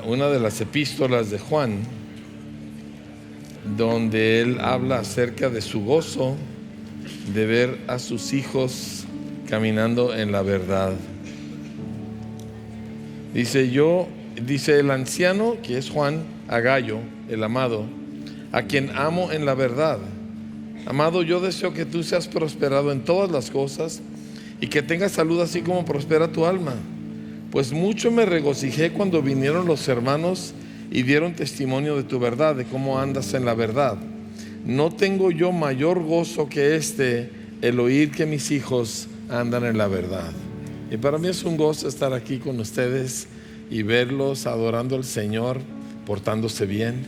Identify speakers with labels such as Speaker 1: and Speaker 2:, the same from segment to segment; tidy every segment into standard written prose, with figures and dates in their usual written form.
Speaker 1: una de las epístolas de Juan, donde él habla acerca de su gozo de ver a sus hijos caminando en la verdad. Dice el anciano, que es Juan, a Gayo, el amado, a quien amo en la verdad. Amado, yo deseo que tú seas prosperado en todas las cosas y que tengas salud así como prospera tu alma. Pues mucho me regocijé cuando vinieron los hermanos y dieron testimonio de tu verdad, de cómo andas en la verdad. No tengo yo mayor gozo que el oír que mis hijos andan en la verdad. Y para mí es un gozo estar aquí con ustedes y verlos adorando al Señor, portándose bien,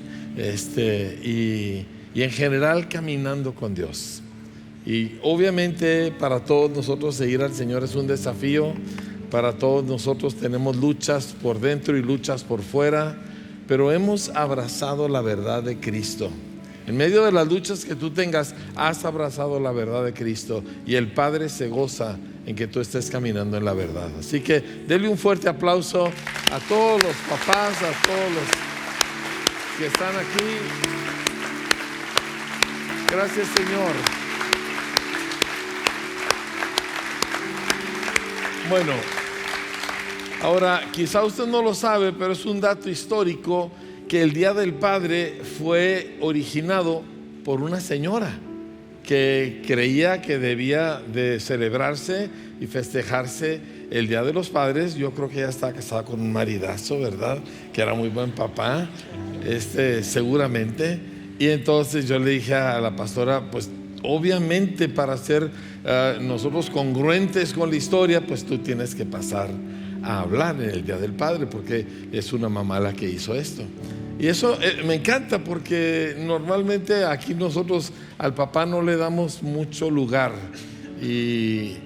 Speaker 1: y en general caminando con Dios. Y obviamente para todos nosotros seguir al Señor es un desafío. Para todos nosotros tenemos luchas por dentro y luchas por fuera, pero hemos abrazado la verdad de Cristo. En medio de las luchas que tú tengas, has abrazado la verdad de Cristo, y el Padre se goza en que tú estés caminando en la verdad. Así que denle un fuerte aplauso a todos los papás, a todos los que están aquí. Gracias, Señor. Bueno, ahora quizá usted no lo sabe, pero es un dato histórico que el Día del Padre fue originado por una señora que creía que debía de celebrarse y festejarse el Día de los Padres. Yo creo que ella estaba casada con un maridazo, ¿verdad? Que era muy buen papá, seguramente. Y entonces yo le dije a la pastora, pues obviamente para ser nosotros congruentes con la historia, pues tú tienes que pasar a hablar en el Día del Padre, porque es una mamá la que hizo esto. Y eso me encanta, porque normalmente aquí nosotros al papá no le damos mucho lugar, y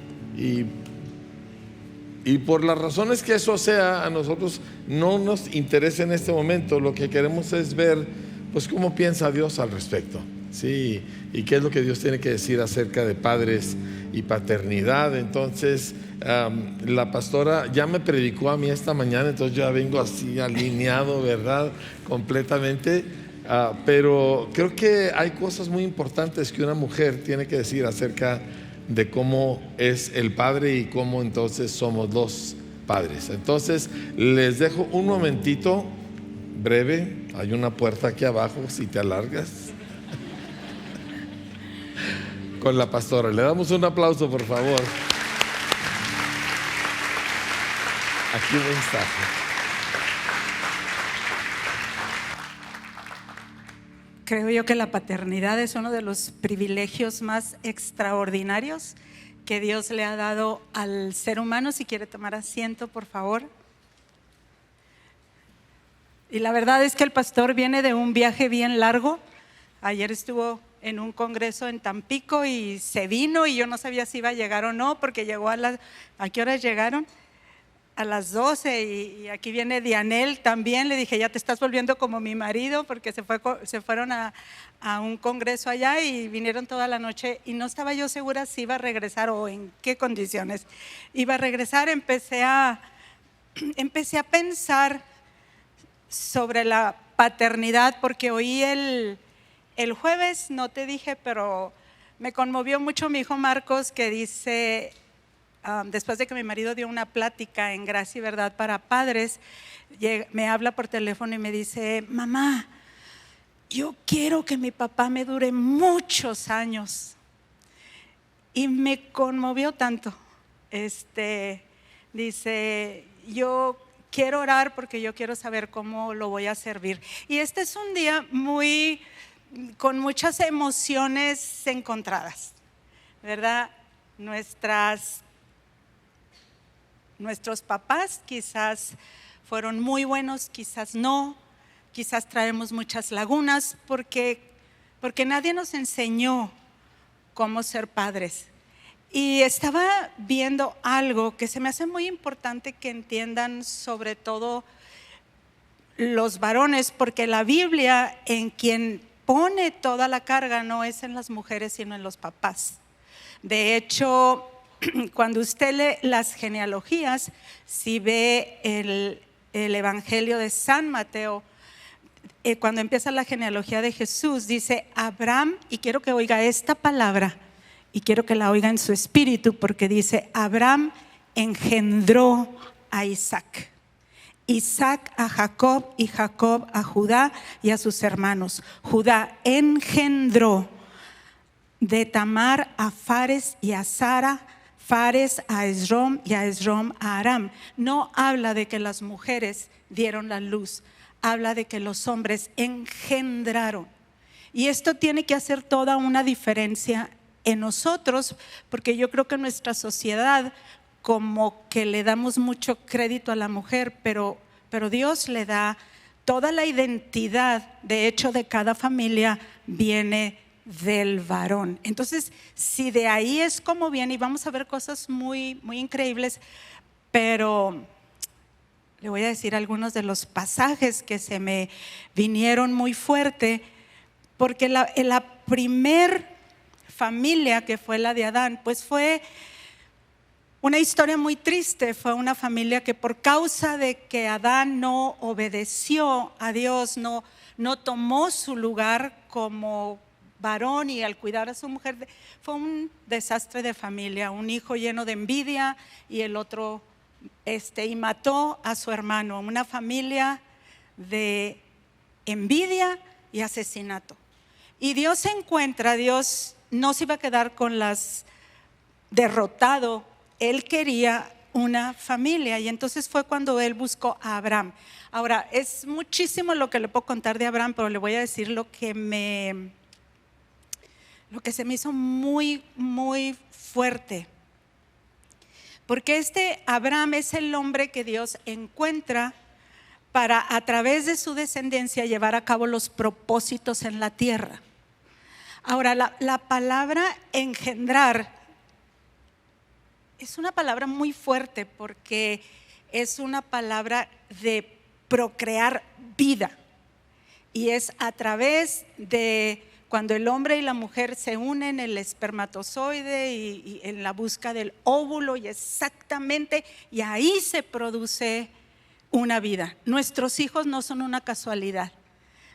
Speaker 1: por las razones que eso sea, a nosotros no nos interesa en este momento. Lo que queremos es ver pues cómo piensa Dios al respecto, sí, y qué es lo que Dios tiene que decir acerca de padres y paternidad. Entonces la pastora ya me predicó a mí esta mañana, entonces yo ya vengo así alineado, ¿verdad? Completamente. Pero creo que hay cosas muy importantes que una mujer tiene que decir acerca de cómo es el padre y cómo entonces somos los padres. Entonces les dejo un momentito breve. Hay una puerta aquí abajo si te alargas, con la pastora. Le damos un aplauso, por favor. Aquí un mensaje.
Speaker 2: Creo yo que la paternidad es uno de los privilegios más extraordinarios que Dios le ha dado al ser humano. Si quiere tomar asiento, por favor. Y la verdad es que el pastor viene de un viaje bien largo. Ayer estuvo en un congreso en Tampico y se vino, y yo no sabía si iba a llegar o no, porque llegó ¿a qué horas llegaron? A las 12, y aquí viene Dianel también. Le dije, ya te estás volviendo como mi marido, porque se fueron a un congreso allá y vinieron toda la noche, y no estaba yo segura si iba a regresar o en qué condiciones iba a regresar. Empecé a pensar sobre la paternidad, porque oí el jueves, no te dije, pero me conmovió mucho mi hijo Marcos, que dice, después de que mi marido dio una plática en Gracia y Verdad para padres, me habla por teléfono y me dice, mamá, yo quiero que mi papá me dure muchos años. Y me conmovió tanto. Dice, yo quiero orar porque yo quiero saber cómo lo voy a servir. Y este es un día con muchas emociones encontradas, ¿verdad? Nuestros papás quizás fueron muy buenos, quizás no, quizás traemos muchas lagunas, porque nadie nos enseñó cómo ser padres. Y estaba viendo algo que se me hace muy importante que entiendan, sobre todo los varones, porque la Biblia, en quien pone toda la carga no es en las mujeres, sino en los papás. De hecho, cuando usted lee las genealogías, si ve el Evangelio de San Mateo, cuando empieza la genealogía de Jesús, dice Abraham, y quiero que oiga esta palabra, y quiero que la oiga en su espíritu, porque dice: Abraham engendró a Isaac, Isaac a Jacob, y Jacob a Judá y a sus hermanos. Judá engendró de Tamar a Fares y a Sara, Fares a Esrom y a Esrom a Aram. No habla de que las mujeres dieron la luz, habla de que los hombres engendraron. Y esto tiene que hacer toda una diferencia en nosotros, porque yo creo que en nuestra sociedad como que le damos mucho crédito a la mujer, pero Dios le da toda la identidad. De hecho, de cada familia viene del varón. Entonces, si de ahí es como viene, y vamos a ver cosas muy, muy increíbles, pero le voy a decir algunos de los pasajes que se me vinieron muy fuerte, porque la primer familia, que fue la de Adán, pues fue una historia muy triste. Fue una familia que, por causa de que Adán no obedeció a Dios, no tomó su lugar como varón, y al cuidar a su mujer, fue un desastre de familia. Un hijo lleno de envidia y el otro y mató a su hermano. Una familia de envidia y asesinato. Y Dios se encuentra, Dios no se iba a quedar con las derrotado. Él quería una familia, y entonces fue cuando él buscó a Abraham. Ahora, es muchísimo lo que le puedo contar de Abraham, pero le voy a decir lo que se me hizo muy, muy fuerte. Porque Abraham es el hombre que Dios encuentra para, a través de su descendencia, llevar a cabo los propósitos en la tierra. Ahora, la palabra engendrar es una palabra muy fuerte, porque es una palabra de procrear vida, y es a través de cuando el hombre y la mujer se unen, el espermatozoide y en la busca del óvulo, y exactamente, y ahí se produce una vida. Nuestros hijos no son una casualidad.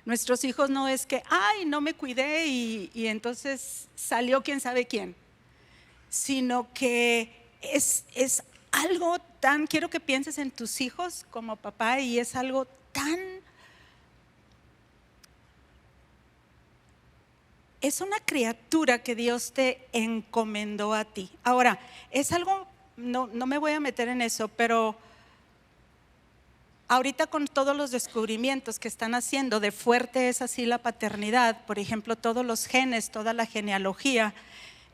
Speaker 2: Nuestros hijos no es que, ay, no me cuidé y entonces salió quién sabe quién, sino que es algo tan, quiero que pienses en tus hijos como papá, y es algo tan, es una criatura que Dios te encomendó a ti. Ahora, es algo, no me voy a meter en eso, pero ahorita con todos los descubrimientos que están haciendo, de fuerte es así la paternidad. Por ejemplo, todos los genes, toda la genealogía,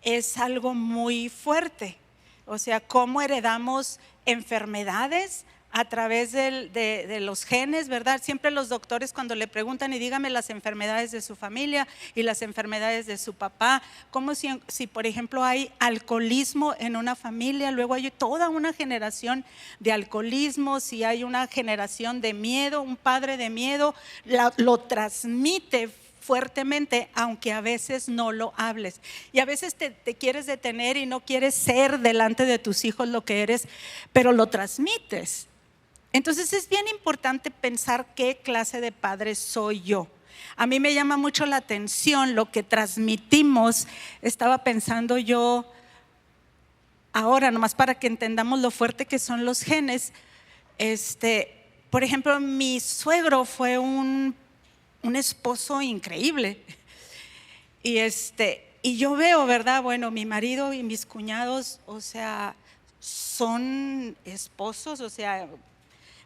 Speaker 2: es algo muy fuerte. O sea, cómo heredamos enfermedades a través de los genes, ¿verdad? Siempre los doctores, cuando le preguntan, y dígame las enfermedades de su familia y las enfermedades de su papá, como si por ejemplo hay alcoholismo en una familia, luego hay toda una generación de alcoholismo. Si hay una generación de miedo, un padre de miedo, lo transmite fuertemente, aunque a veces no lo hables, y a veces te quieres detener y no quieres ser delante de tus hijos lo que eres, pero lo transmites. Entonces es bien importante pensar qué clase de padre soy yo. A mí me llama mucho la atención lo que transmitimos. Estaba pensando yo ahora, nomás para que entendamos lo fuerte que son los genes. Por ejemplo, mi suegro fue un esposo increíble, y yo veo, ¿verdad? Bueno, mi marido y mis cuñados, o sea, son esposos. O sea,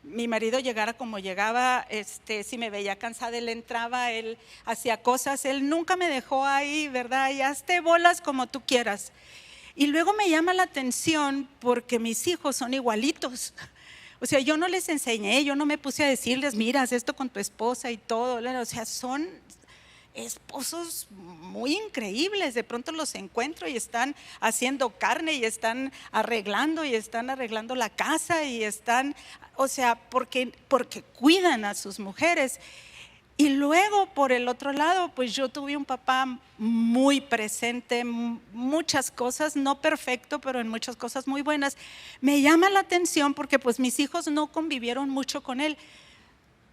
Speaker 2: mi marido llegara como llegaba, si me veía cansada, él entraba, él hacía cosas, él nunca me dejó ahí, ¿verdad? Y hazte bolas como tú quieras. Y luego me llama la atención porque mis hijos son igualitos. O sea, yo no les enseñé, yo no me puse a decirles, mira, haz esto con tu esposa y todo. O sea, son esposos muy increíbles. De pronto los encuentro y están haciendo carne, y están arreglando la casa, y están, o sea, porque cuidan a sus mujeres. Y luego, por el otro lado, pues yo tuve un papá muy presente, muchas cosas, no perfecto, pero en muchas cosas muy buenas. Me llama la atención porque pues mis hijos no convivieron mucho con él,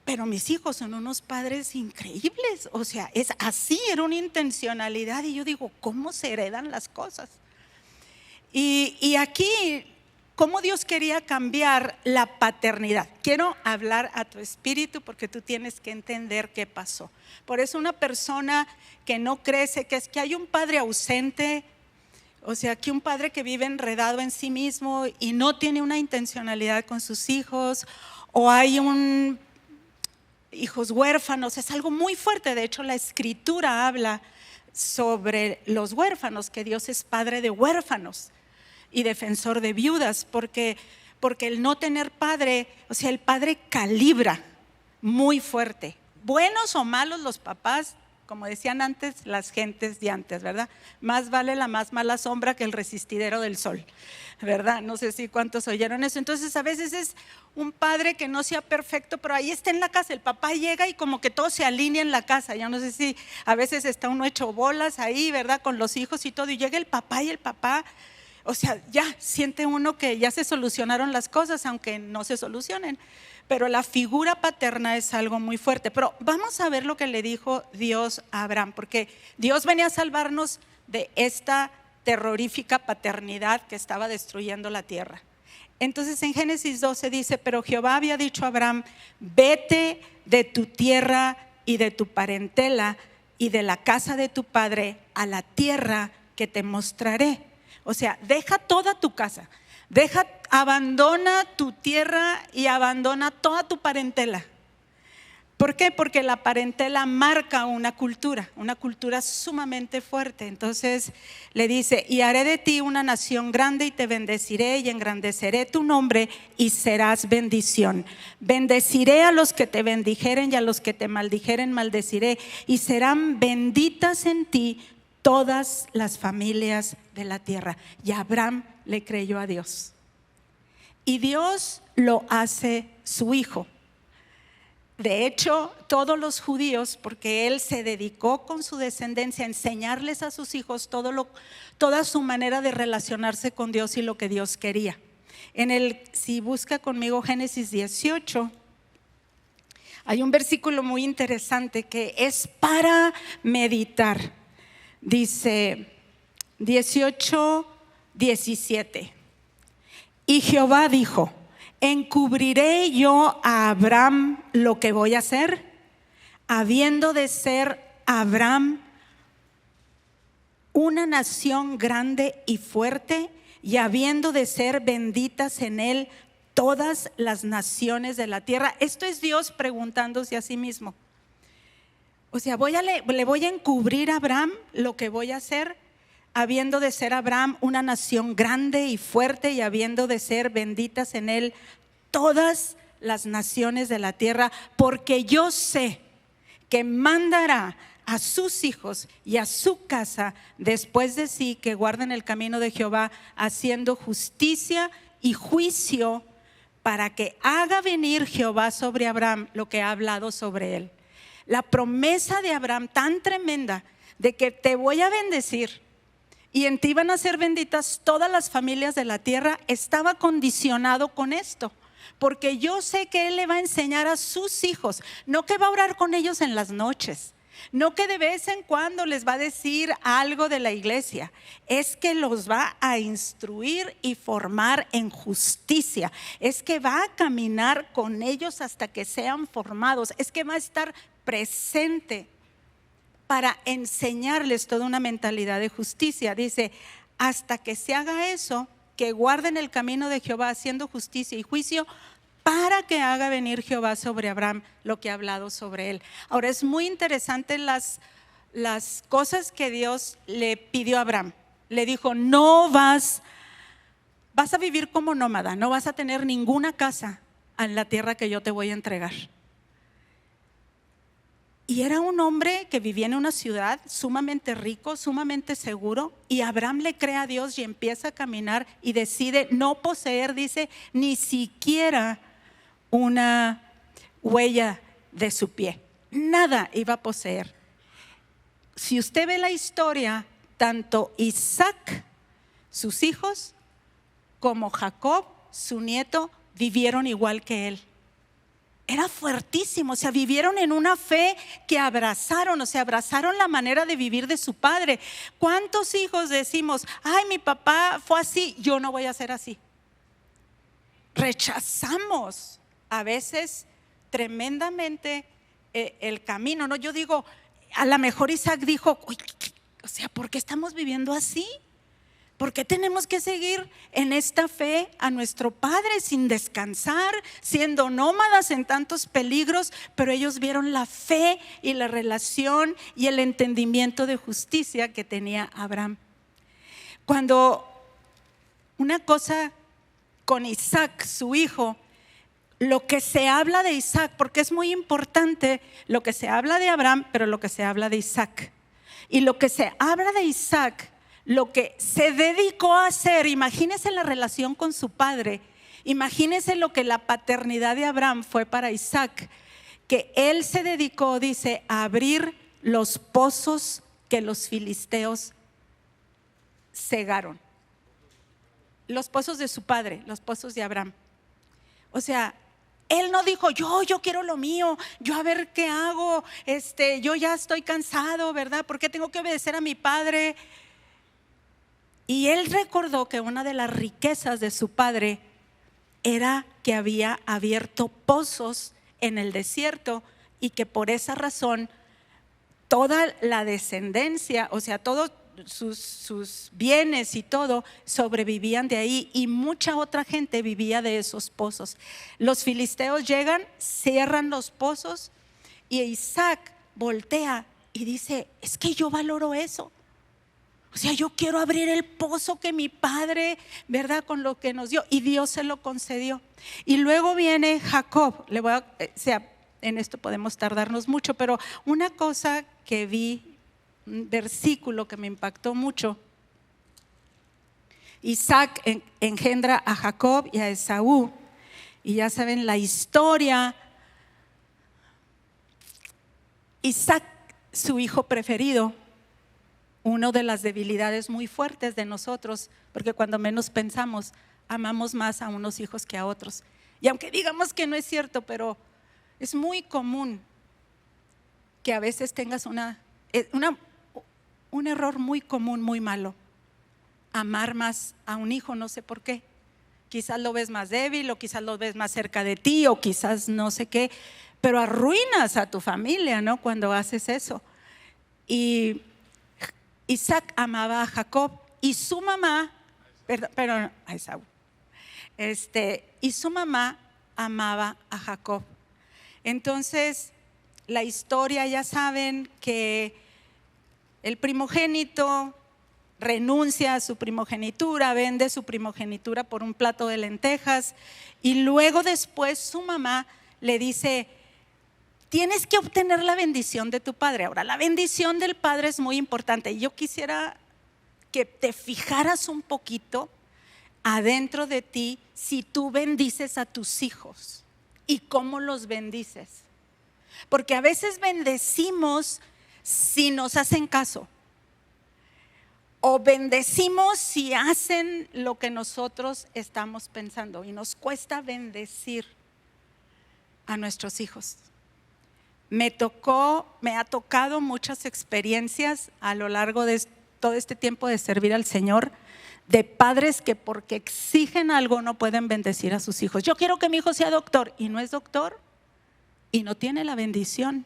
Speaker 2: pero mis hijos son unos padres increíbles. O sea, es así, era una intencionalidad. Y yo digo, ¿cómo se heredan las cosas? Y aquí, ¿cómo Dios quería cambiar la paternidad? Quiero hablar a tu espíritu porque tú tienes que entender qué pasó. Por eso una persona que no crece, que es que hay un padre ausente, o sea, que un padre que vive enredado en sí mismo y no tiene una intencionalidad con sus hijos, o hay hijos huérfanos, es algo muy fuerte. De hecho, la escritura habla sobre los huérfanos, que Dios es padre de huérfanos y defensor de viudas, porque el no tener padre, o sea, el padre calibra muy fuerte. Buenos o malos los papás, como decían antes las gentes de antes, ¿verdad? Más vale la más mala sombra que el resistidero del sol, ¿verdad? No sé si cuántos oyeron eso. Entonces a veces es un padre que no sea perfecto, pero ahí está en la casa, el papá llega y como que todo se alinea en la casa. Yo no sé si a veces está uno hecho bolas ahí, ¿verdad? Con los hijos y todo, y llega el papá y el papá, o sea, ya siente uno que ya se solucionaron las cosas, aunque no se solucionen. Pero la figura paterna es algo muy fuerte. Pero vamos a ver lo que le dijo Dios a Abraham, porque Dios venía a salvarnos de esta terrorífica paternidad que estaba destruyendo la tierra. Entonces en Génesis 12 dice: pero Jehová había dicho a Abraham: vete de tu tierra y de tu parentela y de la casa de tu padre a la tierra que te mostraré. O sea, deja toda tu casa, abandona tu tierra y abandona toda tu parentela. ¿Por qué? Porque la parentela marca una cultura sumamente fuerte. Entonces le dice: y haré de ti una nación grande y te bendeciré y engrandeceré tu nombre y serás bendición. Bendeciré a los que te bendijeren y a los que te maldijeren maldeciré, y serán benditas en ti todas las familias de la tierra. Y Abraham le creyó a Dios, y Dios lo hace su hijo. De hecho, todos los judíos, porque él se dedicó con su descendencia a enseñarles a sus hijos toda su manera de relacionarse con Dios y lo que Dios quería. Si busca conmigo Génesis 18, hay un versículo muy interesante que es para meditar. Dice 18:17: y Jehová dijo: ¿encubriré yo a Abraham lo que voy a hacer? Habiendo de ser Abraham una nación grande y fuerte, y habiendo de ser benditas en él todas las naciones de la tierra. Esto es Dios preguntándose a sí mismo. O sea, le voy a encubrir a Abraham lo que voy a hacer, habiendo de ser Abraham una nación grande y fuerte, y habiendo de ser benditas en él todas las naciones de la tierra, porque yo sé que mandará a sus hijos y a su casa después de sí, que guarden el camino de Jehová, haciendo justicia y juicio, para que haga venir Jehová sobre Abraham lo que ha hablado sobre él. La promesa de Abraham tan tremenda de que te voy a bendecir y en ti van a ser benditas todas las familias de la tierra, estaba condicionado con esto, porque yo sé que él le va a enseñar a sus hijos, no que va a orar con ellos en las noches, no que de vez en cuando les va a decir algo de la iglesia, es que los va a instruir y formar en justicia, es que va a caminar con ellos hasta que sean formados, es que va a estar presente para enseñarles toda una mentalidad de justicia. Dice: hasta que se haga eso, que guarden el camino de Jehová, haciendo justicia y juicio, para que haga venir Jehová sobre Abraham lo que ha hablado sobre él. Ahora es muy interesante las cosas que Dios le pidió a Abraham. Le dijo: no vas a vivir como nómada, no vas a tener ninguna casa en la tierra que yo te voy a entregar. Y era un hombre que vivía en una ciudad sumamente rico, sumamente seguro, y Abraham le cree a Dios y empieza a caminar y decide no poseer, dice, ni siquiera una huella de su pie. nada iba a poseer. Si usted ve la historia, tanto Isaac, sus hijos, como Jacob, su nieto, vivieron igual que él. Era fuertísimo, o sea, vivieron en una fe que abrazaron, o sea, abrazaron la manera de vivir de su padre. ¿Cuántos hijos decimos, ay, mi papá fue así, yo no voy a ser así? Rechazamos a veces tremendamente el camino, ¿no? Yo digo, a lo mejor Isaac dijo, o sea, ¿por qué estamos viviendo así? ¿Por qué tenemos que seguir en esta fe a nuestro padre sin descansar, siendo nómadas en tantos peligros? Pero ellos vieron la fe y la relación y el entendimiento de justicia que tenía Abraham. Cuando una cosa con Isaac, su hijo, lo que se habla de Isaac, porque es muy importante lo que se habla de Abraham, pero lo que se habla de Isaac. Y lo que se habla de Isaac, lo que se dedicó a hacer, imagínese la relación con su padre, imagínese lo que la paternidad de Abraham fue para Isaac, que él se dedicó, dice, a abrir los pozos que los filisteos cegaron. Los pozos de su padre, los pozos de Abraham. O sea, él no dijo, yo quiero lo mío, yo a ver qué hago, yo ya estoy cansado, ¿verdad? ¿Por qué tengo que obedecer a mi padre? Y él recordó que una de las riquezas de su padre era que había abierto pozos en el desierto y que por esa razón toda la descendencia, o sea, todos sus bienes y todo sobrevivían de ahí, y mucha otra gente vivía de esos pozos. Los filisteos llegan, cierran los pozos, y Isaac voltea y dice, es que yo valoro eso. O sea, yo quiero abrir el pozo que mi padre, ¿verdad?, con lo que nos dio, y Dios se lo concedió. Y luego viene Jacob. En esto podemos tardarnos mucho, pero una cosa que vi, un versículo que me impactó mucho. Isaac engendra a Jacob y a Esaú, y ya saben la historia. Isaac, su hijo preferido, una de las debilidades muy fuertes de nosotros, porque cuando menos pensamos, amamos más a unos hijos que a otros. Y aunque digamos que no es cierto, pero es muy común que a veces tengas un error muy común, muy malo: amar más a un hijo, no sé por qué. Quizás lo ves más débil, o quizás lo ves más cerca de ti, o quizás no sé qué, pero arruinas a tu familia, ¿no?, cuando haces eso. Y Isaac amaba a Jacob, y su mamá, perdón, a Esaú, y su mamá amaba a Jacob. Entonces, la historia, ya saben que el primogénito renuncia a su primogenitura, vende su primogenitura por un plato de lentejas, y luego después su mamá le dice, tienes que obtener la bendición de tu padre. Ahora, la bendición del padre es muy importante. Yo quisiera que te fijaras un poquito adentro de ti si tú bendices a tus hijos y cómo los bendices. Porque a veces bendecimos si nos hacen caso, o bendecimos si hacen lo que nosotros estamos pensando, y nos cuesta bendecir a nuestros hijos. Me ha tocado muchas experiencias a lo largo de todo este tiempo de servir al Señor, de padres que porque exigen algo no pueden bendecir a sus hijos. Yo quiero que mi hijo sea doctor, y no es doctor, y no tiene la bendición.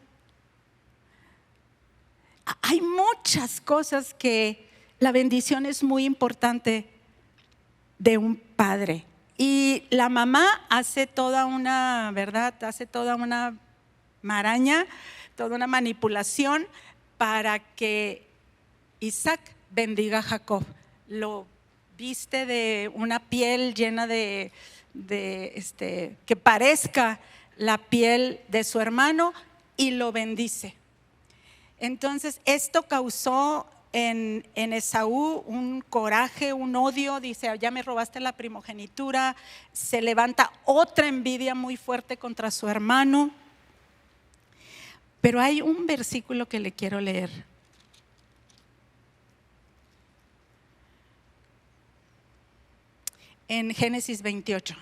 Speaker 2: Hay muchas cosas que la bendición es muy importante de un padre. Y la mamá hace toda una, ¿verdad?, hace toda una maraña, toda una manipulación para que Isaac bendiga a Jacob. Lo viste de una piel llena de que parezca la piel de su hermano, y lo bendice. Entonces esto causó en Esaú un coraje, un odio. Dice, ya me robaste la primogenitura. Se levanta otra envidia muy fuerte contra su hermano. Pero hay un versículo que le quiero leer. En Génesis 28.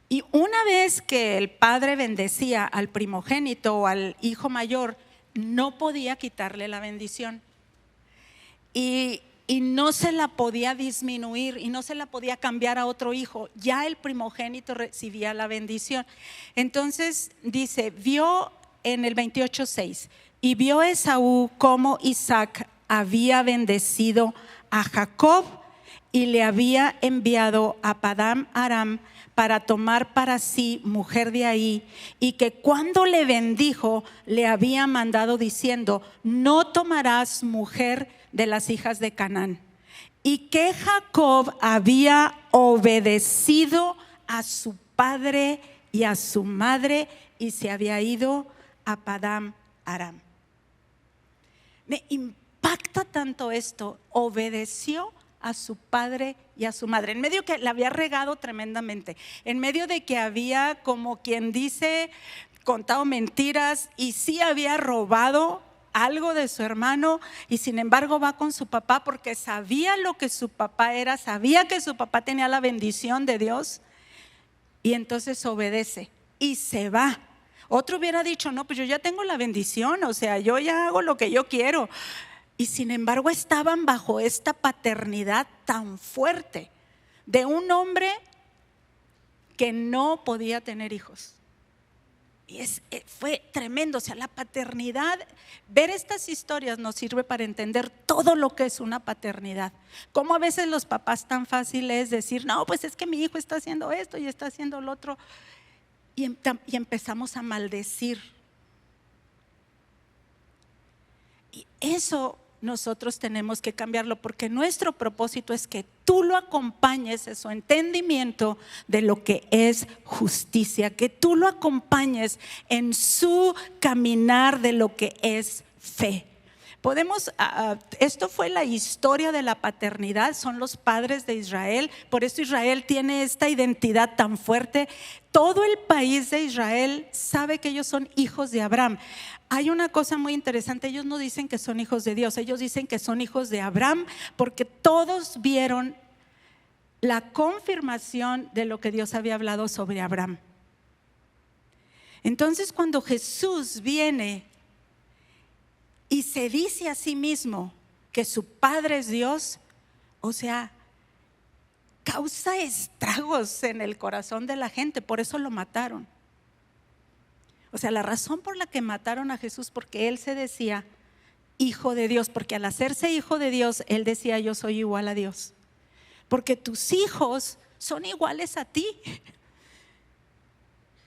Speaker 2: Y una vez que el padre bendecía al primogénito o al hijo mayor, no podía quitarle la bendición. Y no se la podía disminuir y no se la podía cambiar a otro hijo. Ya el primogénito recibía la bendición. Entonces dice, vio en el 28:6, y vio Esaú cómo Isaac había bendecido a Jacob y le había enviado a Padán Aram para tomar para sí mujer de ahí, y que cuando le bendijo le había mandado diciendo, no tomarás mujer de las hijas de Canaán. Y que Jacob había obedecido a su padre y a su madre y se había ido a Padán Aram. Me impacta tanto esto, obedeció a su padre y a su madre, en medio que la había regado tremendamente, en medio de que había, como quien dice, contado mentiras y sí había robado algo de su hermano, y sin embargo va con su papá porque sabía lo que su papá era, sabía que su papá tenía la bendición de Dios, y entonces obedece y se va. Otro hubiera dicho, no, pues yo ya tengo la bendición, o sea, yo ya hago lo que yo quiero. Y sin embargo estaban bajo esta paternidad tan fuerte de un hombre que no podía tener hijos. Y fue tremendo, o sea, la paternidad. Ver estas historias nos sirve para entender todo lo que es una paternidad. Como a veces los papás tan fáciles decir, no, pues es que mi hijo está haciendo esto y está haciendo lo otro. Y empezamos a maldecir. Y eso nosotros tenemos que cambiarlo, porque nuestro propósito es que tú lo acompañes en su entendimiento de lo que es justicia, que tú lo acompañes en su caminar de lo que es fe. Esto fue la historia de la paternidad, son los padres de Israel, por eso Israel tiene esta identidad tan fuerte. Todo el país de Israel sabe que ellos son hijos de Abraham. Hay una cosa muy interesante, ellos no dicen que son hijos de Dios, ellos dicen que son hijos de Abraham, porque todos vieron la confirmación de lo que Dios había hablado sobre Abraham. Entonces, cuando Jesús viene y se dice a sí mismo que su Padre es Dios, o sea, causa estragos en el corazón de la gente, por eso lo mataron. O sea, la razón por la que mataron a Jesús, porque él se decía hijo de Dios, porque al hacerse hijo de Dios, él decía, yo soy igual a Dios. Porque tus hijos son iguales a ti.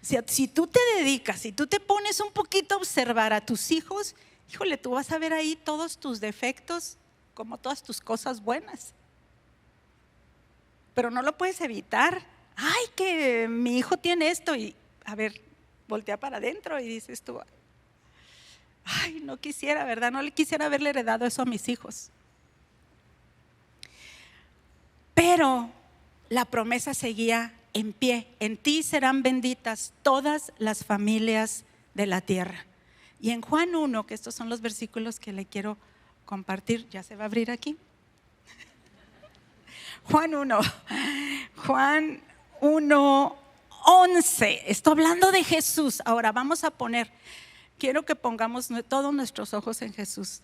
Speaker 2: Si tú te dedicas, si tú te pones un poquito a observar a tus hijos, híjole, tú vas a ver ahí todos tus defectos como todas tus cosas buenas. Pero no lo puedes evitar. Ay, que mi hijo tiene esto, y a ver, voltea para adentro y dices tú, ay, no quisiera, ¿verdad? No le quisiera haberle heredado eso a mis hijos. Pero la promesa seguía en pie. En ti serán benditas todas las familias de la tierra. Y en Juan 1, que estos son los versículos que le quiero compartir, ya se va a abrir aquí. Juan 1:11, estoy hablando de Jesús. Ahora quiero que pongamos todos nuestros ojos en Jesús.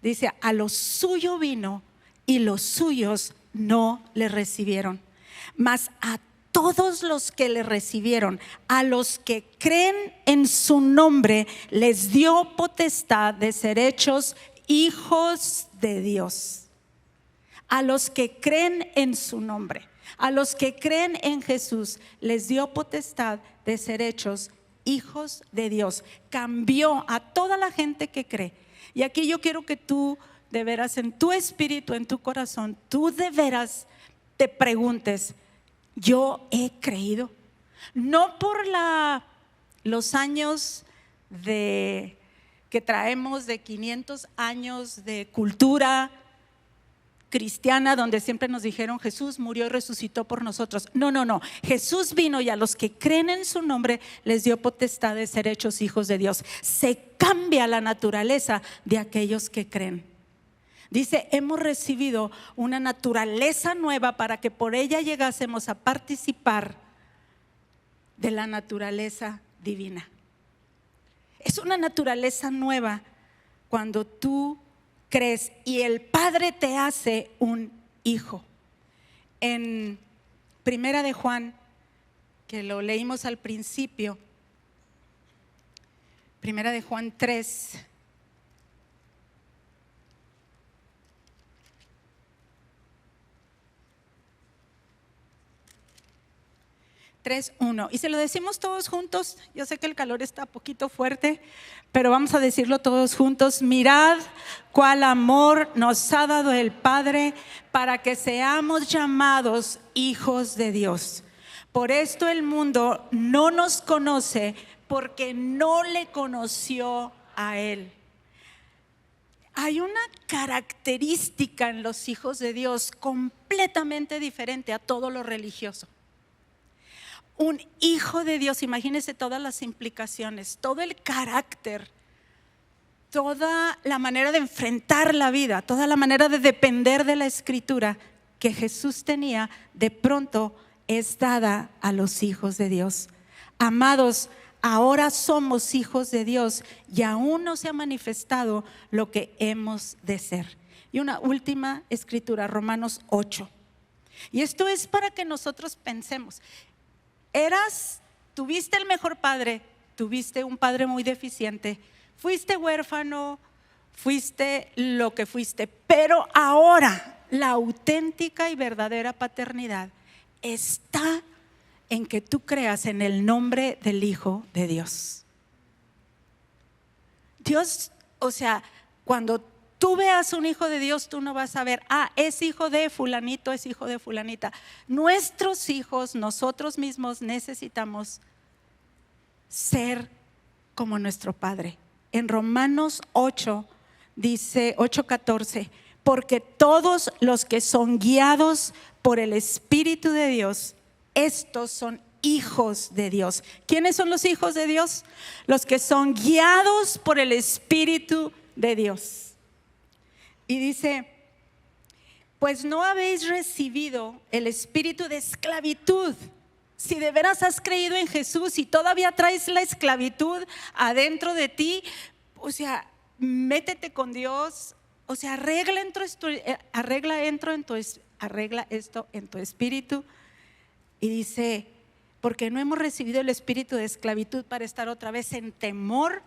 Speaker 2: Dice, a lo suyo vino y los suyos no le recibieron, mas a todos los que le recibieron, a los que creen en su nombre, les dio potestad de ser hechos hijos de Dios. A los que creen en su nombre, a los que creen en Jesús, les dio potestad de ser hechos hijos de Dios. Cambió a toda la gente que cree. Y aquí yo quiero que tú, de veras, en tu espíritu, en tu corazón, tú de veras te preguntes, yo he creído. No por los años que traemos de 500 años de cultura cristiana donde siempre nos dijeron Jesús murió y resucitó por nosotros. No, no, no. Jesús vino y a los que creen en su nombre les dio potestad de ser hechos hijos de Dios. Se cambia la naturaleza de aquellos que creen. Dice, hemos recibido una naturaleza nueva para que por ella llegásemos a participar de la naturaleza divina. Es una naturaleza nueva cuando tú crees y el Padre te hace un hijo. En Primera de Juan, que lo leímos al principio, Primera de Juan 3, 3:1. Y se lo decimos todos juntos. Yo sé que el calor está un poquito fuerte, pero vamos a decirlo todos juntos. Mirad cuál amor nos ha dado el Padre para que seamos llamados hijos de Dios. Por esto el mundo no nos conoce porque no le conoció a Él. Hay una característica en los hijos de Dios completamente diferente a todo lo religioso. Un hijo de Dios, imagínense todas las implicaciones, todo el carácter, toda la manera de enfrentar la vida, toda la manera de depender de la Escritura que Jesús tenía, de pronto es dada a los hijos de Dios. Amados, ahora somos hijos de Dios y aún no se ha manifestado lo que hemos de ser. Y una última escritura, Romanos 8. Y esto es para que nosotros pensemos. Tuviste el mejor padre, tuviste un padre muy deficiente, fuiste huérfano, fuiste lo que fuiste, pero ahora la auténtica y verdadera paternidad está en que tú creas en el nombre del Hijo de Dios. Dios, o sea, cuando tú veas un hijo de Dios, tú no vas a ver, es hijo de fulanito, es hijo de fulanita. Nuestros hijos, nosotros mismos necesitamos ser como nuestro Padre. En Romanos 8, dice 8:14, porque todos los que son guiados por el Espíritu de Dios, estos son hijos de Dios. ¿Quiénes son los hijos de Dios? Los que son guiados por el Espíritu de Dios. Y dice, pues no habéis recibido el espíritu de esclavitud. Si de veras has creído en Jesús y todavía traes la esclavitud adentro de ti, o sea, métete con Dios, o sea, arregla esto en tu espíritu. Y dice, porque no hemos recibido el espíritu de esclavitud para estar otra vez en temor,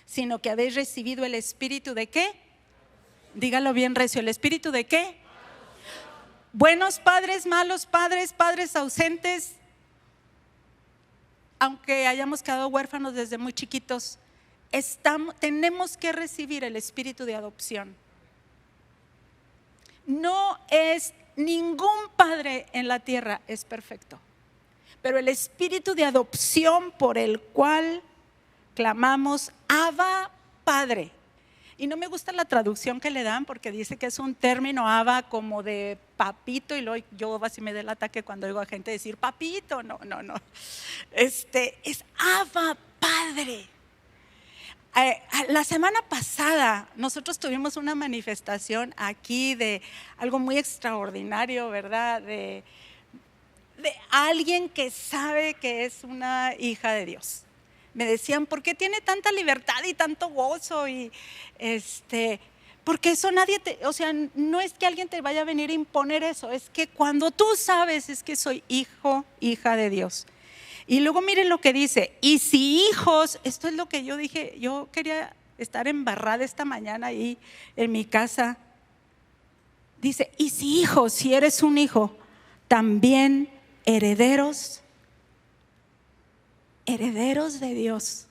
Speaker 2: sino que habéis recibido el espíritu de ¿qué? Dígalo bien recio, ¿el espíritu de qué? Buenos padres, malos padres, padres ausentes, aunque hayamos quedado huérfanos desde muy chiquitos, tenemos que recibir el espíritu de adopción. No es ningún padre en la tierra es perfecto, pero el espíritu de adopción por el cual clamamos Abba Padre. Y no me gusta la traducción que le dan porque dice que es un término Abba como de papito, y luego yo así me da el ataque cuando oigo a gente decir papito. No. Es Abba Padre. La semana pasada nosotros tuvimos una manifestación aquí de algo muy extraordinario, ¿verdad? De alguien que sabe que es una hija de Dios. Me decían, ¿por qué tiene tanta libertad y tanto gozo? Y porque eso no es que alguien te vaya a venir a imponer eso, es que cuando tú sabes es que soy hija de Dios. Y luego miren lo que dice, y si hijos, esto es lo que yo dije, yo quería estar embarrada esta mañana ahí en mi casa. Dice, y si hijos, si eres un hijo, también herederos de Dios.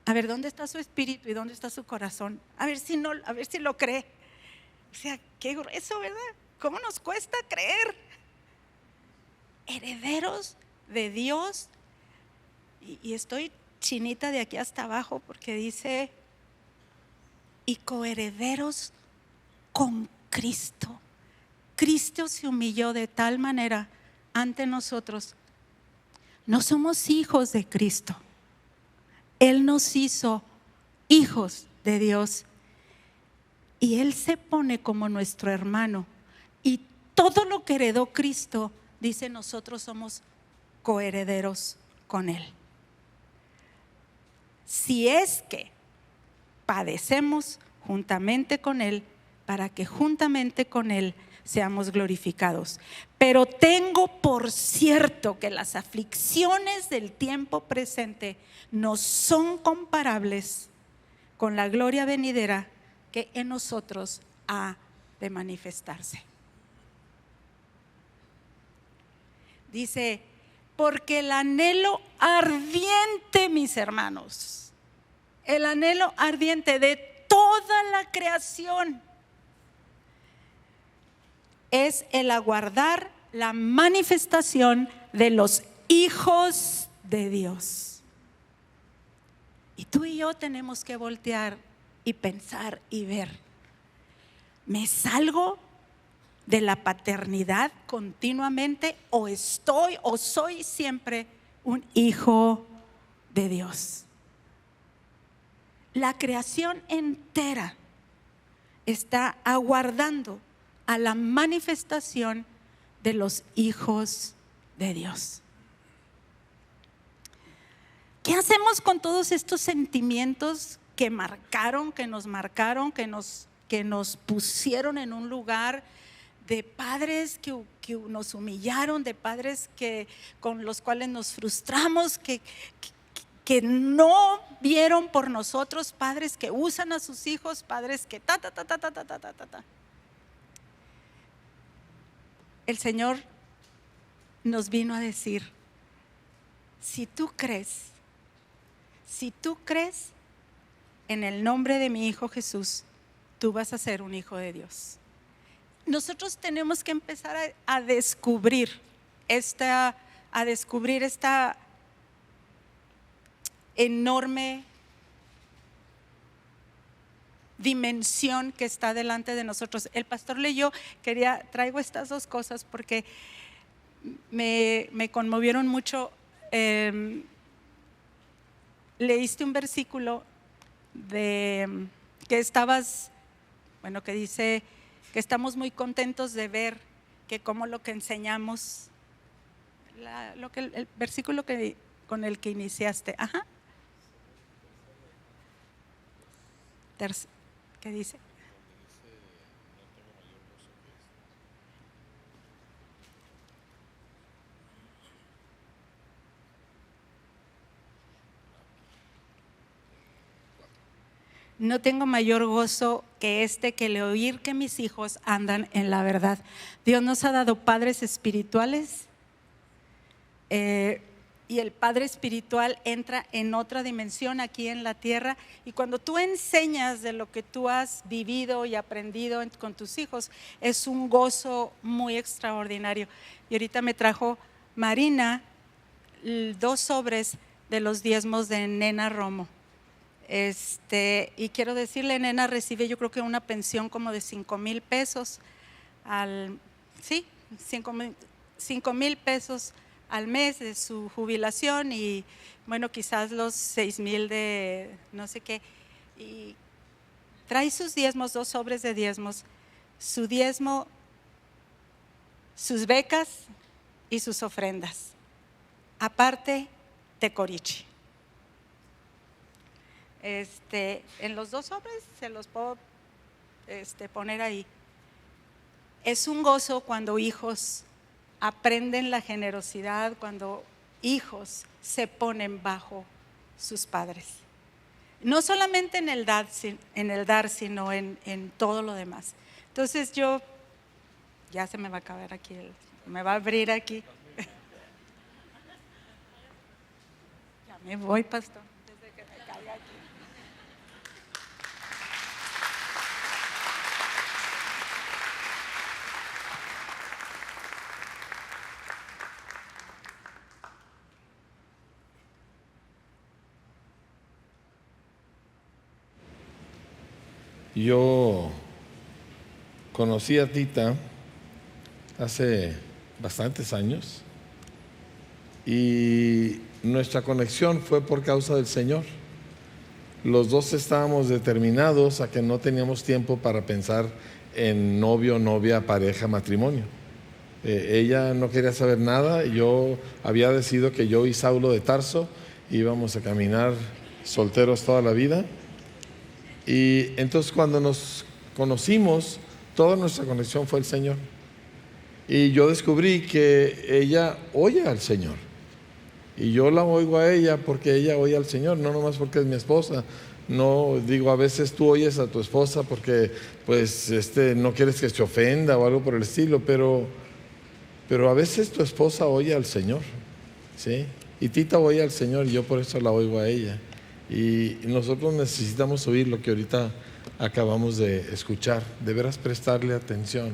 Speaker 2: A ver, ¿dónde está su espíritu y dónde está su corazón? A ver si lo cree. O sea, qué grueso, ¿verdad? ¿Cómo nos cuesta creer? Herederos de Dios. Y estoy chinita de aquí hasta abajo porque dice, y coherederos con Cristo. Cristo se humilló de tal manera ante nosotros. No somos hijos de Cristo. Él nos hizo hijos de Dios. Y Él se pone como nuestro hermano. Y todo lo que heredó Cristo, dice, nosotros somos coherederos con Él. Si es que padecemos juntamente con Él, para que juntamente con Él seamos glorificados. Pero tengo por cierto que las aflicciones del tiempo presente no son comparables con la gloria venidera que en nosotros ha de manifestarse. Dice, porque el anhelo ardiente, mis hermanos, el anhelo ardiente de toda la creación es el aguardar la manifestación de los hijos de Dios. Y tú y yo tenemos que voltear y pensar y ver, ¿me salgo de la paternidad continuamente o soy siempre un hijo de Dios? La creación entera está aguardando a la manifestación de los hijos de Dios. ¿Qué hacemos con todos estos sentimientos que nos pusieron en un lugar, de padres que nos humillaron, de padres con los cuales nos frustramos, que no vieron por nosotros, padres que usan a sus hijos, padres que El Señor nos vino a decir, si tú crees en el nombre de mi Hijo Jesús, tú vas a ser un hijo de Dios. Nosotros tenemos que empezar a descubrir esta enorme dimensión que está delante de nosotros. El pastor leyó, traigo estas dos cosas porque me conmovieron mucho. Leíste un versículo que dice que estamos muy contentos de ver que como lo que enseñamos, el versículo con el que iniciaste. ¿Qué dice? No tengo mayor gozo que el oír que mis hijos andan en la verdad. Dios nos ha dado padres espirituales y el padre espiritual entra en otra dimensión aquí en la tierra, y cuando tú enseñas de lo que tú has vivido y aprendido con tus hijos, es un gozo muy extraordinario. Y ahorita me trajo Marina 2 sobres de los diezmos de Nena Romo. Y quiero decirle, Nena recibe, yo creo que una pensión como de 5,000 pesos 5,000 pesos al mes de su jubilación, y bueno, quizás los 6,000 de no sé qué, y trae sus diezmos, 2 sobres de diezmos, su diezmo, sus becas y sus ofrendas, aparte tecorichi. En los 2 sobres se los puedo poner ahí. Es un gozo cuando hijos aprenden la generosidad, cuando hijos se ponen bajo sus padres. No solamente en el dar, sino en todo lo demás. Entonces ya se me va a acabar aquí, me va a abrir aquí. Ya me voy, pastor, desde que me caiga aquí.
Speaker 1: Yo conocí a Tita hace bastantes años y nuestra conexión fue por causa del Señor. Los dos estábamos determinados a que no teníamos tiempo para pensar en novio, novia, pareja, matrimonio. Ella no quería saber nada. Yo había decidido que yo y Saulo de Tarso íbamos a caminar solteros toda la vida. Y entonces cuando nos conocimos, toda nuestra conexión fue el Señor. Y yo descubrí que ella oye al Señor. Y yo la oigo a ella porque ella oye al Señor, no nomás porque es mi esposa. No digo, a veces tú oyes a tu esposa porque pues no quieres que se ofenda o algo por el estilo, pero a veces tu esposa oye al Señor, ¿sí? Y Tita oye al Señor y yo por eso la oigo a ella. Y nosotros necesitamos oír lo que ahorita acabamos de escuchar, de veras prestarle atención.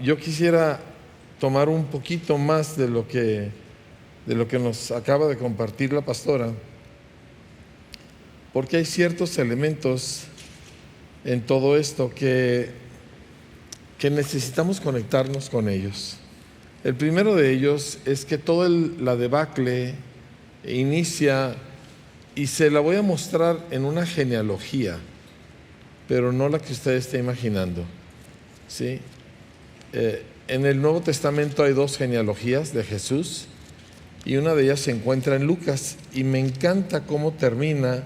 Speaker 1: Yo quisiera tomar un poquito más de lo que nos acaba de compartir la pastora, porque hay ciertos elementos en todo esto que necesitamos conectarnos con ellos. El primero de ellos es que toda la debacle inicia, y se la voy a mostrar en una genealogía, pero no la que usted está imaginando, ¿sí? En el Nuevo Testamento hay 2 genealogías de Jesús y una de ellas se encuentra en Lucas, y me encanta cómo termina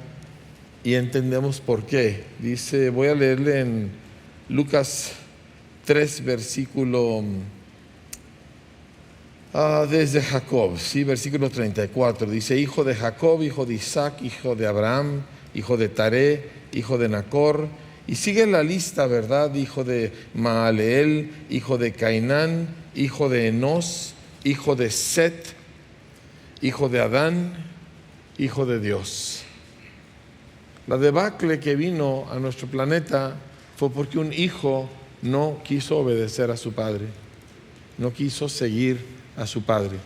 Speaker 1: y entendemos por qué. Dice, voy a leerle en Lucas 3, versículo desde Jacob, ¿sí? Versículo 34, dice, hijo de Jacob, hijo de Isaac, hijo de Abraham, hijo de Taré, hijo de Nacor, y sigue la lista, ¿verdad? Hijo de Maaleel, hijo de Cainán, hijo de Enos, hijo de Set, hijo de Adán, hijo de Dios. La debacle que vino a nuestro planeta fue porque un hijo no quiso obedecer a su padre, no quiso seguir a su padre,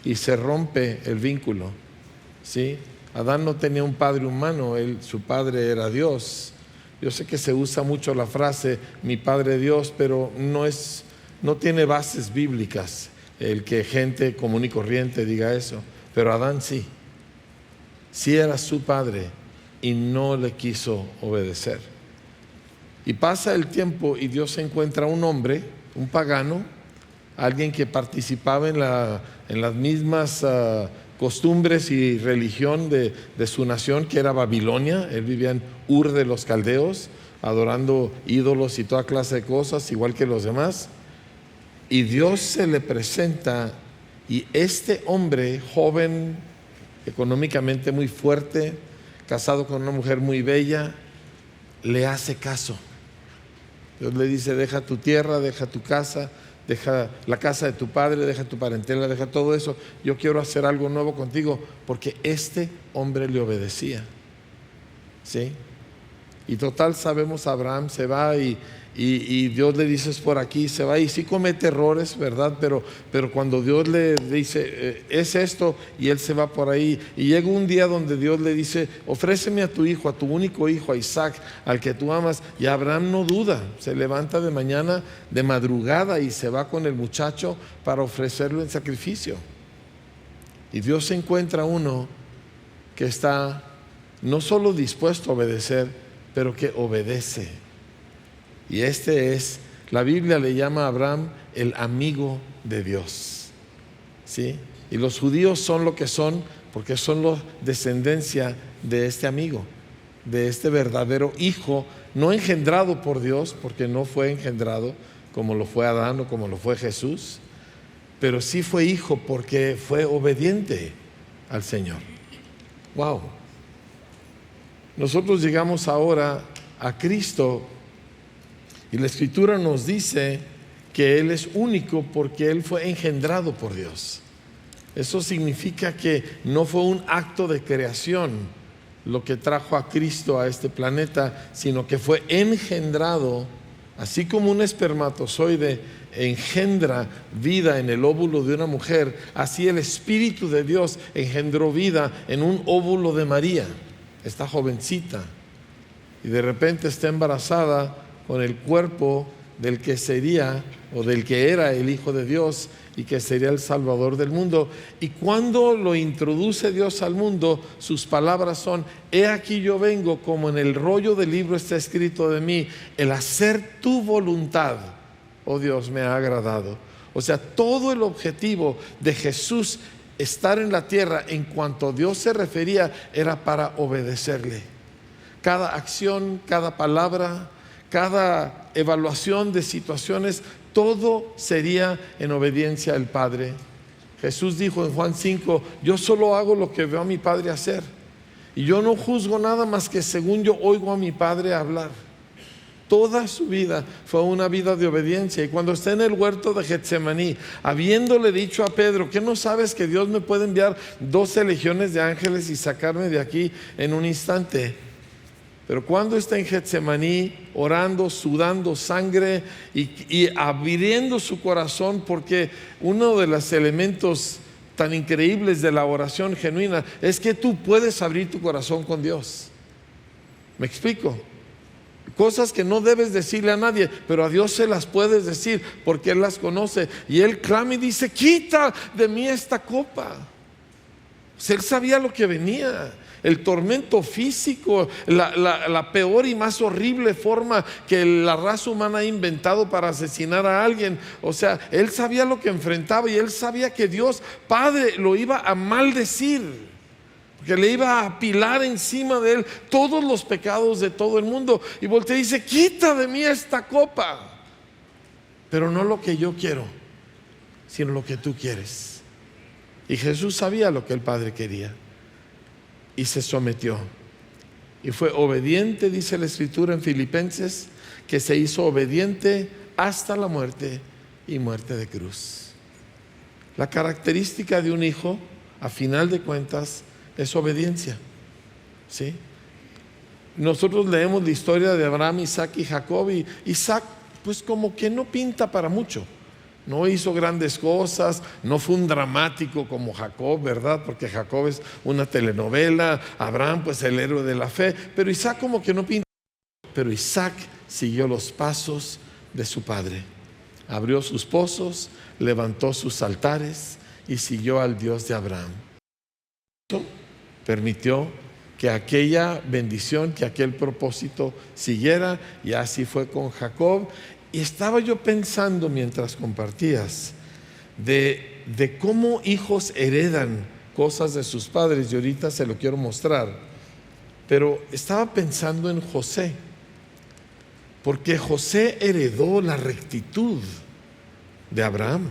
Speaker 1: y se rompe el vínculo, ¿sí? Adán no tenía un padre humano, su padre era Dios. Yo sé que se usa mucho la frase mi padre Dios, pero no tiene bases bíblicas el que gente común y corriente diga eso. Pero Adán sí era su padre y no le quiso obedecer. Y pasa el tiempo y Dios encuentra un hombre, un pagano, alguien que participaba en las mismas costumbres y religión de su nación, que era Babilonia. Él vivía en Ur de los Caldeos, adorando ídolos y toda clase de cosas, igual que los demás. Y Dios se le presenta, y este hombre joven, económicamente muy fuerte, casado con una mujer muy bella, le hace caso. Dios le dice, deja tu tierra, deja tu casa, deja la casa de tu padre, deja tu parentela, deja todo eso. Yo quiero hacer algo nuevo contigo, porque este hombre le obedecía, ¿sí? Y total, sabemos, Abraham se va y Dios le dice, es por aquí, se va, y sí comete errores, ¿verdad? Pero cuando Dios le dice, es esto, y él se va por ahí, y llega un día donde Dios le dice, ofréceme a tu hijo, a tu único hijo, a Isaac, al que tú amas. Y Abraham no duda, se levanta de mañana, de madrugada, y se va con el muchacho para ofrecerlo en sacrificio. Y Dios encuentra uno que está no solo dispuesto a obedecer, pero que obedece. Y la Biblia le llama a Abraham el amigo de Dios, ¿sí? Y los judíos son lo que son porque son la descendencia de este amigo, de este verdadero hijo, no engendrado por Dios, porque no fue engendrado como lo fue Adán o como lo fue Jesús, pero sí fue hijo porque fue obediente al Señor. Wow. Nosotros llegamos ahora a Cristo, y la Escritura nos dice que Él es único porque Él fue engendrado por Dios. Eso significa que no fue un acto de creación lo que trajo a Cristo a este planeta, sino que fue engendrado, así como un espermatozoide engendra vida en el óvulo de una mujer, así el Espíritu de Dios engendró vida en un óvulo de María, esta jovencita. y de repente está embarazada con el cuerpo del que sería o del que era el Hijo de Dios y que sería el Salvador del mundo. Y cuando lo introduce Dios al mundo, sus palabras son: he aquí yo vengo, como en el rollo del libro está escrito de mí, el hacer tu voluntad, oh Dios, me ha agradado. O sea, todo el objetivo de Jesús estar en la tierra, en cuanto a Dios se refería, era para obedecerle. Cada acción, cada palabra, cada evaluación de situaciones, todo sería en obediencia al Padre. Jesús dijo en Juan 5: yo solo hago lo que veo a mi Padre hacer, y yo no juzgo nada más que según yo oigo a mi Padre hablar. Toda su vida fue una vida de obediencia. Y cuando está en el huerto de Getsemaní, habiéndole dicho a Pedro: ¿qué no sabes que Dios me puede enviar 12 legiones de ángeles y sacarme de aquí en un instante? Pero cuando está en Getsemaní, orando, sudando sangre y abriendo su corazón, porque uno de los elementos tan increíbles de la oración genuina es que tú puedes abrir tu corazón con Dios. ¿Me explico? Cosas que no debes decirle a nadie, pero a Dios se las puedes decir porque Él las conoce. Y Él clama y dice: quita de mí esta copa. Pues Él sabía lo que venía. El tormento físico, la peor y más horrible forma que la raza humana ha inventado para asesinar a alguien. O sea, Él sabía lo que enfrentaba, y Él sabía que Dios Padre lo iba a maldecir, que le iba a apilar encima de Él todos los pecados de todo el mundo. Y voltea y dice: quita de mí esta copa, pero no lo que yo quiero, sino lo que tú quieres. Y Jesús sabía lo que el Padre quería, y se sometió, y fue obediente. Dice la Escritura en Filipenses que se hizo obediente hasta la muerte, y muerte de cruz. La característica de un hijo, a final de cuentas, es obediencia, ¿sí? Nosotros leemos la historia de Abraham, Isaac y Jacob, y Isaac pues como que no pinta para mucho. No hizo grandes cosas, no fue un dramático como Jacob, ¿verdad? Porque Jacob es una telenovela, Abraham pues el héroe de la fe, pero Isaac como que no pinta. Pero Isaac siguió los pasos de su padre, abrió sus pozos, levantó sus altares y siguió al Dios de Abraham. Eso permitió que aquella bendición, que aquel propósito siguiera, y así fue con Jacob. Y estaba yo pensando mientras compartías de cómo hijos heredan cosas de sus padres, y ahorita se lo quiero mostrar. Pero estaba pensando en José, porque José heredó la rectitud de Abraham.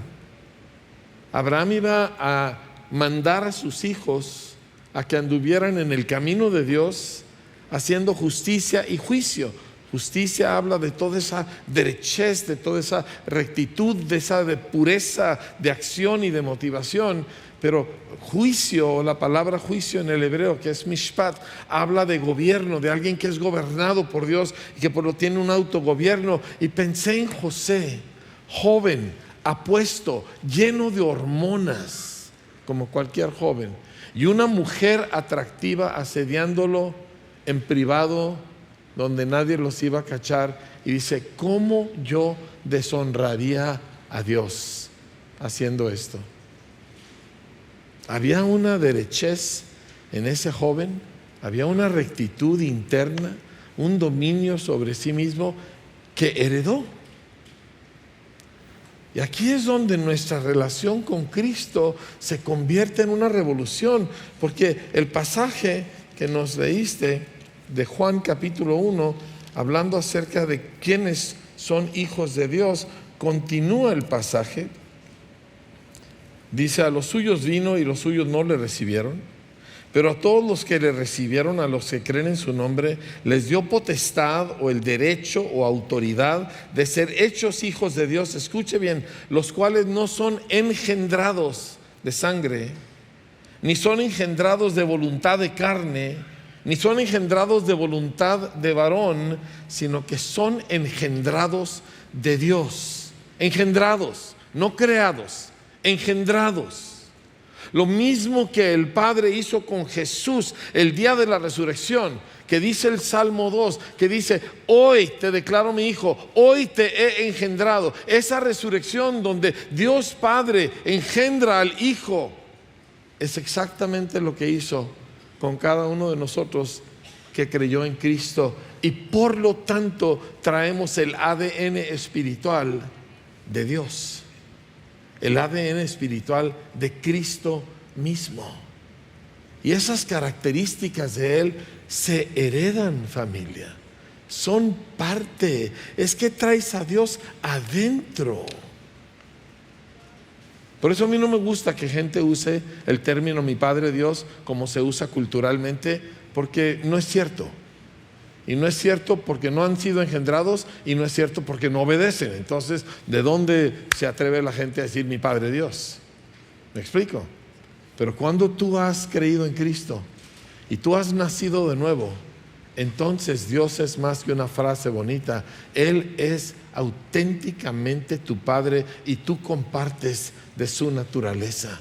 Speaker 1: Abraham iba a mandar a sus hijos a que anduvieran en el camino de Dios, haciendo justicia y juicio. Justicia habla de toda esa derechez, de toda esa rectitud, de esa de pureza de acción y de motivación. Pero juicio, la palabra juicio en el hebreo, que es mishpat, habla de gobierno, de alguien que es gobernado por Dios y que por lo tiene un autogobierno. Y pensé en José, joven, apuesto, lleno de hormonas, como cualquier joven, y una mujer atractiva asediándolo en privado, donde nadie los iba a cachar, y dice: ¿cómo yo deshonraría a Dios haciendo esto? Había una derechez en ese joven, había una rectitud interna, un dominio sobre sí mismo que heredó. Y aquí es donde nuestra relación con Cristo se convierte en una revolución, porque el pasaje que nos leíste de Juan capítulo 1, hablando acerca de quiénes son hijos de Dios, continúa el pasaje. Dice: a los suyos vino y los suyos no le recibieron, pero a todos los que le recibieron, a los que creen en su nombre, les dio potestad, o el derecho o autoridad de ser hechos hijos de Dios. Escuche bien: los cuales no son engendrados de sangre, ni son engendrados de voluntad de carne, ni son engendrados de voluntad de varón, sino que son engendrados de Dios. Engendrados, no creados, engendrados. Lo mismo que el Padre hizo con Jesús el día de la resurrección, que dice el Salmo 2, que dice: hoy te declaro mi hijo, hoy te he engendrado. Esa resurrección donde Dios Padre engendra al Hijo es exactamente lo que hizo con cada uno de nosotros que creyó en Cristo, y por lo tanto traemos el ADN espiritual de Dios, el ADN espiritual de Cristo mismo. Y esas características de Él se heredan, familia. Son parte. Es que traes a Dios adentro. Por eso a mí no me gusta que gente use el término mi Padre Dios como se usa culturalmente, porque no es cierto. Y no es cierto porque no han sido engendrados, y no es cierto porque no obedecen. Entonces, ¿de dónde se atreve la gente a decir mi Padre Dios? ¿Me explico? Pero cuando tú has creído en Cristo y tú has nacido de nuevo, entonces Dios es más que una frase bonita. Él es auténticamente tu Padre y tú compartes de su naturaleza.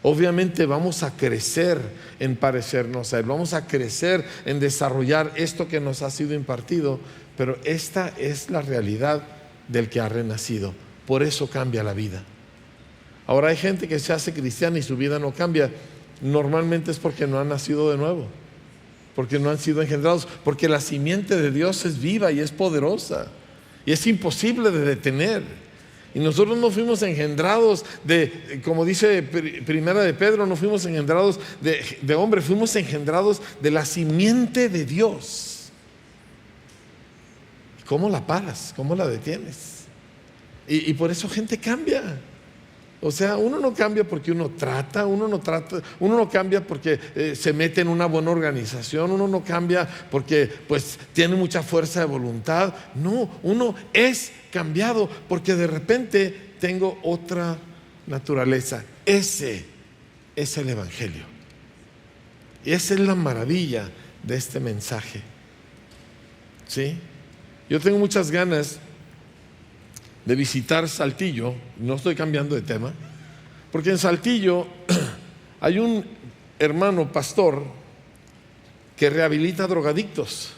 Speaker 1: Obviamente vamos a crecer en parecernos a Él, vamos a crecer en desarrollar esto que nos ha sido impartido, pero esta es la realidad del que ha renacido. Por eso cambia la vida. Ahora hay gente que se hace cristiana y su vida no cambia. Normalmente es porque no han nacido de nuevo, porque no han sido engendrados, porque la simiente de Dios es viva y es poderosa y es imposible de detener. Y nosotros no fuimos engendrados de, como dice Primera de Pedro, no fuimos engendrados de hombre, fuimos engendrados de la simiente de Dios. ¿Cómo la paras? ¿Cómo la detienes? Y por eso gente cambia. O sea, uno no cambia porque uno no cambia porque se mete en una buena organización, uno no cambia porque pues tiene mucha fuerza de voluntad. No, uno es cambiado porque de repente tengo otra naturaleza. Ese es el Evangelio. Y esa es la maravilla de este mensaje. ¿Sí? Yo tengo muchas ganas de visitar Saltillo. No estoy cambiando de tema, porque en Saltillo hay un hermano pastor que rehabilita drogadictos,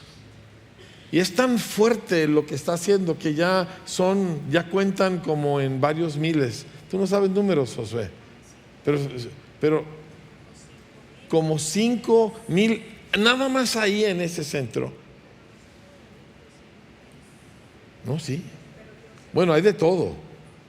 Speaker 1: y es tan fuerte lo que está haciendo que ya cuentan como en varios miles. Tú no sabes números, Josué, pero como 5,000 nada más ahí en ese centro. No, sí. Bueno, hay de todo,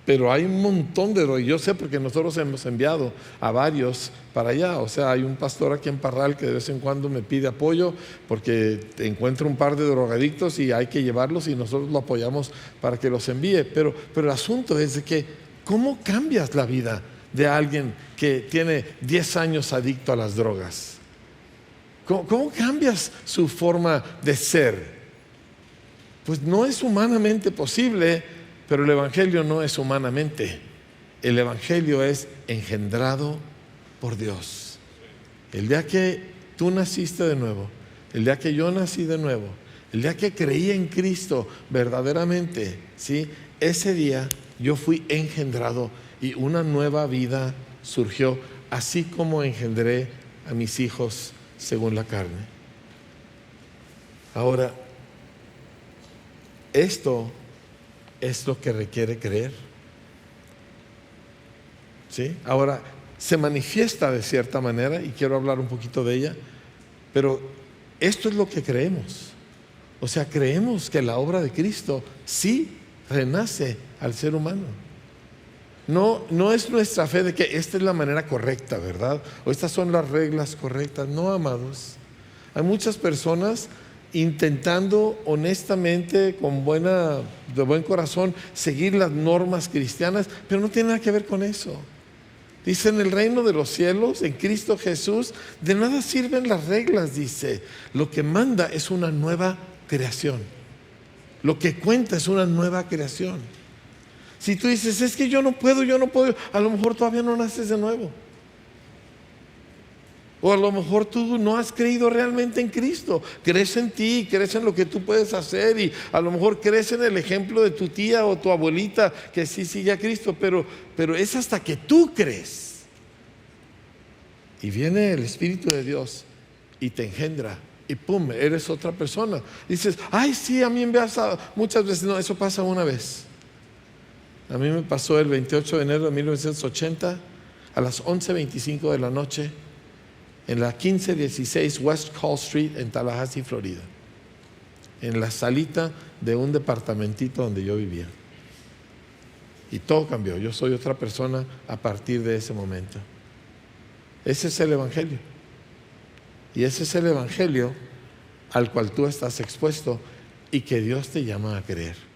Speaker 1: pero hay un montón de drogas. Yo sé porque nosotros hemos enviado a varios para allá. O sea, hay un pastor aquí en Parral que de vez en cuando me pide apoyo porque encuentra un par de drogadictos y hay que llevarlos, y nosotros lo apoyamos para que los envíe. Pero el asunto es de que ¿cómo cambias la vida de alguien que tiene 10 años adicto a las drogas? ¿Cómo cambias su forma de ser? Pues no es humanamente posible. Pero el Evangelio no es humanamente. El Evangelio es engendrado por Dios. El día que tú naciste de nuevo, el día que yo nací de nuevo, el día que creí en Cristo verdaderamente, ¿sí? Ese día yo fui engendrado y una nueva vida surgió, así como engendré a mis hijos según la carne. Ahora, esto es lo que requiere creer. ¿Sí? Ahora, se manifiesta de cierta manera, y quiero hablar un poquito de ella, pero esto es lo que creemos. O sea, creemos que la obra de Cristo sí renace al ser humano. No es nuestra fe de que esta es la manera correcta, ¿verdad? O estas son las reglas correctas. No, amados. Hay muchas personas intentando honestamente, de buen corazón, seguir las normas cristianas, pero no tiene nada que ver con eso. Dice: en el reino de los cielos, en Cristo Jesús, de nada sirven las reglas, dice. Lo que manda es una nueva creación. Lo que cuenta es una nueva creación. Si tú dices: es que yo no puedo, a lo mejor todavía no naces de nuevo. O a lo mejor tú no has creído realmente en Cristo. Crees en ti, crees en lo que tú puedes hacer, y a lo mejor crees en el ejemplo de tu tía o tu abuelita que sí sigue a Cristo, pero es hasta que tú crees. Y viene el Espíritu de Dios y te engendra y pum, eres otra persona. Dices, ay, sí, a mí me pasa muchas veces. No, eso pasa una vez. A mí me pasó el 28 de enero de 1980 a las 11:25 de la noche en la 1516 West Call Street en Tallahassee, Florida, en la salita de un departamentito donde yo vivía. Y todo cambió. Yo soy otra persona a partir de ese momento. Ese es el Evangelio. Y ese es el Evangelio al cual tú estás expuesto y que Dios te llama a creer.